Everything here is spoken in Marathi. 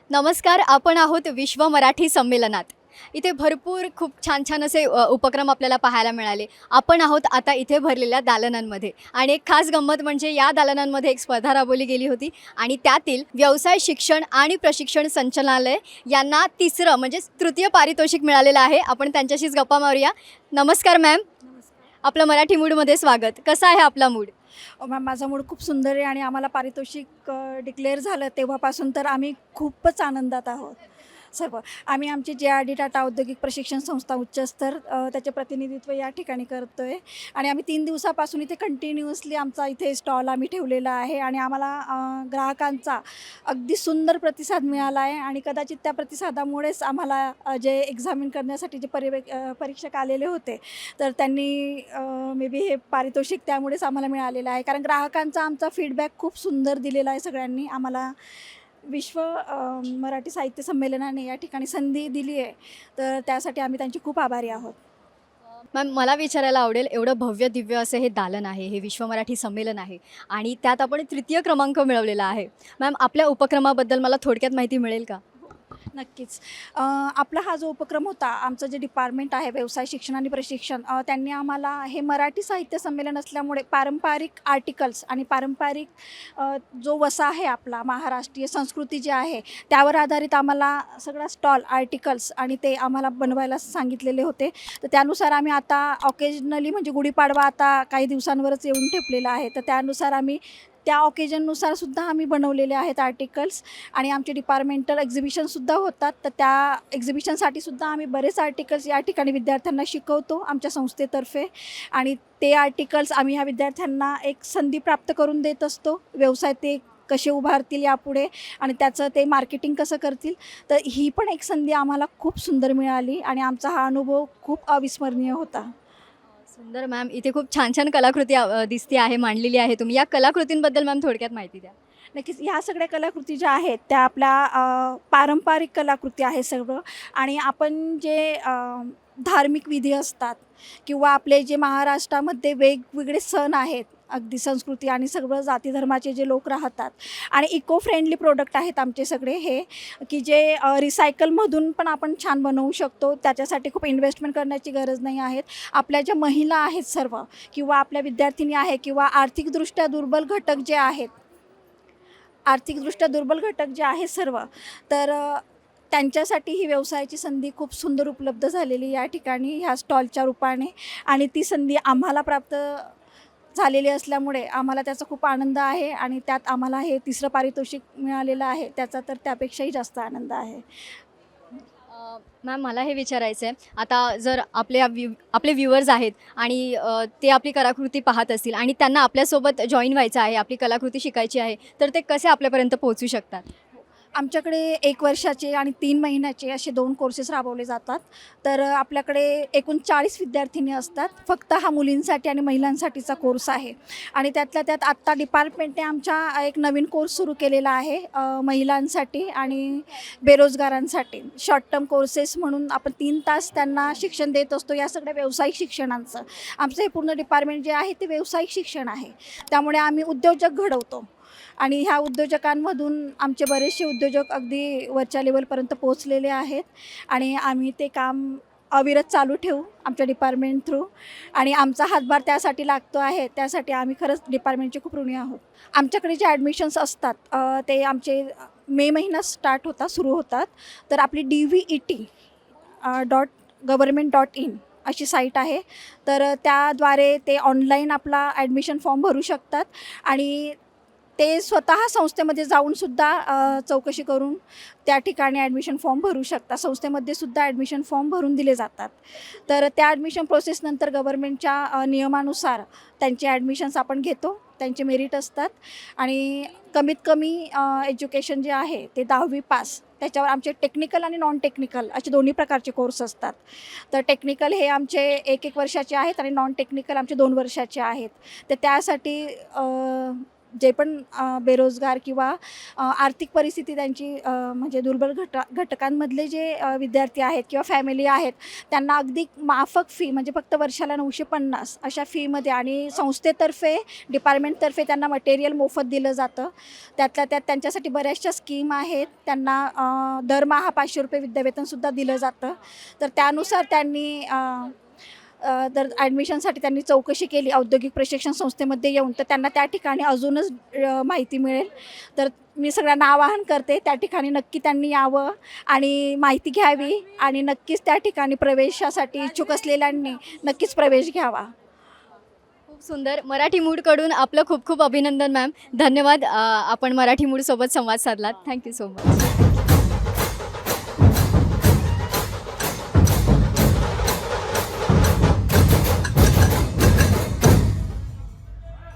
नमस्कार. आपण आहोत विश्व मराठी संमेलनात. इथे भरपूर खूप छान छान असे उपक्रम आपल्याला पाहायला मिळाले. आपण आहोत आता इथे भरलेल्या दालनांमध्ये आणि एक खास गंमत म्हणजे या दालनांमध्ये एक स्पर्धा राबवली गेली होती आणि त्यातील व्यवसाय शिक्षण आणि प्रशिक्षण संचालनालय यांना तिसरं म्हणजे तृतीय पारितोषिक मिळालेलं आहे. आपण त्यांच्याशीच गप्पा मारूया. नमस्कार मॅम. आपलं मराठी मूडमध्ये स्वागत. कसा आहे आपला मूड? मॅम, माझा मूड खूप सुंदर आहे आणि आम्हाला पारितोषिक डिक्लेअर झालं तेव्हापासून तर आम्ही खूपच आनंदात आहोत सर्व. आम्ही आमची JRD टाटा औद्योगिक प्रशिक्षण संस्था उच्चस्तर त्याचे प्रतिनिधित्व या ठिकाणी करतो आहे आणि आम्ही 3 दिवसापासून इथे कंटिन्युअसली आमचा इथे स्टॉल आम्ही ठेवलेला आहे आणि आम्हाला ग्राहकांचा अगदी सुंदर प्रतिसाद मिळाला आहे आणि कदाचित त्या प्रतिसादामुळेच आम्हाला जे एक्झामिन करण्यासाठी जे परीक्षक आलेले होते तर त्यांनी मे बी हे पारितोषिक त्यामुळेच आम्हाला मिळालेलं आहे, कारण ग्राहकांचा आमचा फीडबॅक खूप सुंदर दिलेला आहे. सगळ्यांनी आम्हाला विश्व मराठी साहित्य संमेलनाने या ठिकाणी संधी दिली आहे, तर त्यासाठी आम्ही त्यांचे खूप आभारी आहोत. मॅम, मला विचारायला आवडेल, एवढं भव्य दिव्य असं हे दालन आहे, हे विश्व मराठी संमेलन आहे आणि त्यात आपण तृतीय क्रमांक मिळवलेला आहे. मॅम, आपल्या उपक्रमाबद्दल मला थोडक्यात माहिती मिळेल का? नक्कीच. आपला हा जो उपक्रम होता, आमचं जे डिपार्टमेंट आहे व्यवसाय शिक्षण आणि प्रशिक्षण, त्यांनी आम्हाला हे मराठी साहित्य संमेलन असल्यामुळे पारंपरिक आर्टिकल्स आणि पारंपरिक जो वसा आहे आपला महाराष्ट्रीय संस्कृती जी आहे त्यावर आधारित आम्हाला सगळा स्टॉल आर्टिकल्स आणि ते आम्हाला बनवायला सांगितलेले होते. तर त्यानुसार आम्ही आता ऑकेजनली म्हणजे गुढीपाडवा आता काही दिवसांवरच येऊन ठेपलेला आहे, तर त्यानुसार आम्ही त्या ऑकेजननुसार सुद्धा आम्ही बनवलेले आहेत आर्टिकल्स आणि आमचे डिपार्टमेंटल एक्झिबिशनसुद्धा होतात. तर त्या एक्झिबिशनसाठी सुद्धा आम्ही बरेच आर्टिकल्स या ठिकाणी विद्यार्थ्यांना शिकवतो आमच्या संस्थेतर्फे आणि ते आर्टिकल्स आम्ही ह्या विद्यार्थ्यांना एक संधी प्राप्त करून देत असतो. व्यवसाय ते कसे उभारतील यापुढे आणि त्याचं ते मार्केटिंग कसं करतील, तर ही पण एक संधी आम्हाला खूप सुंदर मिळाली आणि आमचा हा अनुभव खूप अविस्मरणीय होता. सुंदर मॅम. इथे खूप छान छान कलाकृती दिसते आहे, मांडलेली आहे तुम्ही. या कलाकृतींबद्दल मॅम थोडक्यात माहिती द्या. नक्कीच. ह्या सगळ्या कलाकृती ज्या आहेत त्या आपल्या पारंपरिक कलाकृती आहे सर्व आणि आपण जे धार्मिक विधी असतात किंवा आपले जे महाराष्ट्रामध्ये वेगवेगळे सण आहेत, अगदी संस्कृती आणि सगळं जाती धर्माचे जे लोक राहतात आणि इको फ्रेंडली प्रोडक्ट आहेत आमचे सगळे हे, की जे रिसायकलमधून पण आपण छान बनवू शकतो. त्याच्यासाठी खूप इन्व्हेस्टमेंट करण्याची गरज नाही आहेत. आपल्या ज्या महिला आहेत सर्व किंवा आपल्या विद्यार्थिनी आहे किंवा आर्थिकदृष्ट्या दुर्बल घटक जे आहेत, आर्थिकदृष्ट्या दुर्बल घटक जे आहेत सर्व, तर त्यांच्यासाठी ही व्यवसायाची संधी खूप सुंदर उपलब्ध झालेली या ठिकाणी ह्या स्टॉलच्या रूपाने आणि ती संधी आम्हाला प्राप्त झालेली असल्यामुळे आम्हाला त्याचा खूप आनंद आहे आणि त्यात आम्हाला हे तिसरं पारितोषिक मिळालेलं आहे त्याचा तर त्यापेक्षाही जास्त आनंद आहे. मॅम, मला हे विचारायचं आहे, आता जर आपले व्ह्युअर्स आहेत आणि ते आपली कलाकृती पाहत असतील आणि त्यांना आपल्यासोबत जॉईन व्हायचं आहे, आपली कलाकृती शिकायची आहे, तर ते कसे आपल्यापर्यंत पोहोचू शकतात? आमच्याकडे 1 वर्षाचे आणि 3 महिन्याचे असे 2 कोर्सेस राबवले जातात. तर आपल्याकडे एकूण 40 विद्यार्थिनी असतात. फक्त हा मुलींसाठी आणि महिलांसाठीचा कोर्स आहे आणि त्यातल्या त्यात आत्ता डिपार्टमेंटने आमच्या एक नवीन कोर्स सुरू केलेला आहे महिलांसाठी आणि बेरोजगारांसाठी. शॉर्ट टर्म कोर्सेस म्हणून आपण 3 तास त्यांना शिक्षण देत असतो या सगळ्या व्यावसायिक शिक्षणांचं. आमचं हे पूर्ण डिपार्टमेंट जे आहे ते व्यावसायिक शिक्षण आहे. त्यामुळे आम्ही उद्योजक घडवतो आणि ह्या उद्योजकांमधून आमचे बरेचसे उद्योजक अगदी वरच्या लेवलपर्यंत पोहोचलेले आहेत आणि आम्ही ते काम अविरत चालू ठेवू आमच्या डिपार्टमेंट थ्रू आणि आमचा हातभार त्यासाठी लागतो आहे. त्यासाठी आम्ही खरंच डिपार्टमेंटचे खूप ऋणी आहोत. आमच्याकडे जे ॲडमिशन्स असतात ते आमचे मे महिना सुरू होतात. तर आपली DVET .government.in अशी साईट आहे. तर त्याद्वारे ते ऑनलाईन आपला ॲडमिशन फॉर्म भरू शकतात आणि ते स्वतः संस्थेमध्ये जाऊनसुद्धा चौकशी करून त्या ठिकाणी ॲडमिशन फॉर्म भरू शकतात. संस्थेमध्ये सुद्धा ॲडमिशन फॉर्म भरून दिले जातात. तर त्या ॲडमिशन प्रोसेसनंतर गव्हर्मेंटच्या नियमानुसार त्यांचे ॲडमिशन्स आपण घेतो. त्यांचे मेरिट असतात आणि कमीत कमी एज्युकेशन जे आहे ते 10वी पास, त्याच्यावर आमचे टेक्निकल आणि नॉन टेक्निकल असे दोन्ही प्रकारचे कोर्स असतात. तर टेक्निकल हे आमचे 1-1 वर्षाचे आहेत आणि नॉन टेक्निकल आमचे 2 वर्षाचे आहेत. तर त्यासाठी जे पण बेरोजगार किंवा आर्थिक परिस्थिती त्यांची म्हणजे दुर्बल घटकांमधले जे विद्यार्थी आहेत किंवा फॅमिली आहेत त्यांना अगदी माफक फी म्हणजे फक्त वर्षाला 950 अशा फीमध्ये आणि संस्थेतर्फे डिपार्टमेंटतर्फे त्यांना मटेरियल मोफत दिलं जातं. त्यातल्या त्यात त्यांच्यासाठी बऱ्याचशा स्कीम आहेत. त्यांना दरमहा 500 रुपये विद्यावेतनसुद्धा दिलं जातं. तर त्यानुसार त्यांनी तर ॲडमिशनसाठी त्यांनी चौकशी केली औद्योगिक प्रशिक्षण संस्थेमध्ये येऊन, तर त्यांना त्या ठिकाणी अजूनच माहिती मिळेल. तर मी सगळ्यांना आवाहन करते त्या ठिकाणी नक्की त्यांनी यावं आणि माहिती घ्यावी आणि नक्कीच त्या ठिकाणी प्रवेशासाठी इच्छुक असलेल्यांनी नक्कीच प्रवेश घ्यावा. खूप सुंदर. मराठी मूडकडून आपलं खूप खूप अभिनंदन मॅम. धन्यवाद. आपण मराठी मूडसोबत संवाद साधलात. Thank you so much.